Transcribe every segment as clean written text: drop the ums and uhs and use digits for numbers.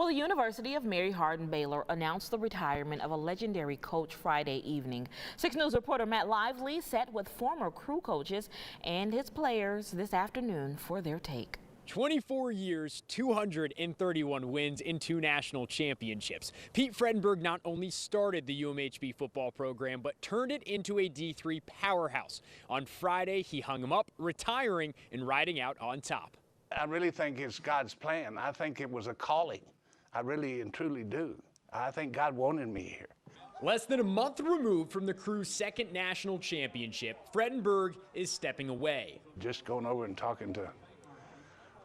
Well, the University of Mary Hardin-Baylor announced the retirement of a legendary coach Friday evening. 6 News reporter Matt Lively sat with former crew coaches and his players this afternoon for their take. 24 years, 231 wins in 2 national championships. Pete Fredenburg not only started the UMHB football program, but turned it into a D3 powerhouse. On Friday, he hung him up, retiring and riding out on top. I really think it's God's plan. I think it was a calling. I really and truly do. I think God wanted me here. Less than a month removed from the crew's 2nd national championship, Fredenburg is stepping away. Just going over and talking to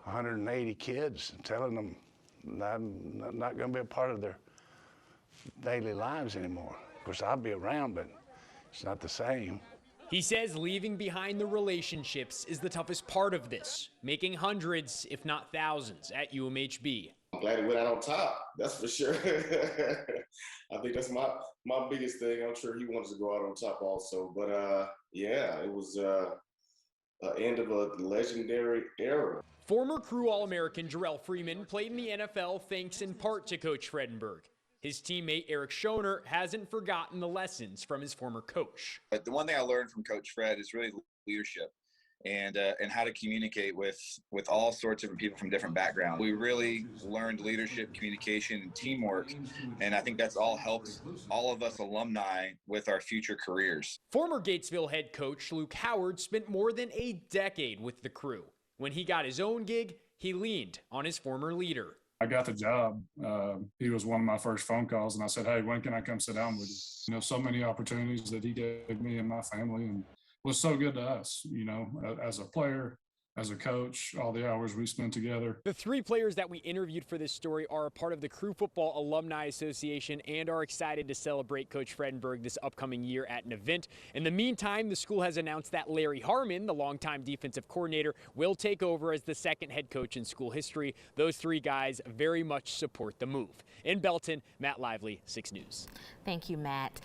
180 kids and telling them I'm not going to be a part of their daily lives anymore. Of course, I'll be around, but it's not the same. He says leaving behind the relationships is the toughest part of this, making hundreds, if not thousands, at UMHB. I'm glad he went out on top, that's for sure. I think that's my biggest thing. I'm sure he wants to go out on top also. But yeah, it was the end of a legendary era. Former crew All-American Jarrell Freeman played in the NFL thanks in part to Coach Fredenburg. His teammate Eric Schoner hasn't forgotten the lessons from his former coach. But the one thing I learned from Coach Fred is really leadership and how to communicate with all sorts of people from different backgrounds. We really learned leadership, communication, and teamwork, and I think that's all helped all of us alumni with our future careers. Former Gatesville head coach Luke Howard spent more than a decade with the crew. When he got his own gig, he leaned on his former leader. I got the job. He was one of my first phone calls, and I said, "Hey, when can I come sit down with you?" You know, so many opportunities that he gave me and my family, and was so good to us, you know, as a player, as a coach, all the hours we spent together. The 3 players that we interviewed for this story are a part of the Crew Football Alumni Association and are excited to celebrate Coach Fredenburg this upcoming year at an event. In the meantime, the school has announced that Larry Harmon, the longtime defensive coordinator, will take over as the 2nd head coach in school history. Those 3 guys very much support the move. In Belton, Matt Lively, 6 News. Thank you, Matt.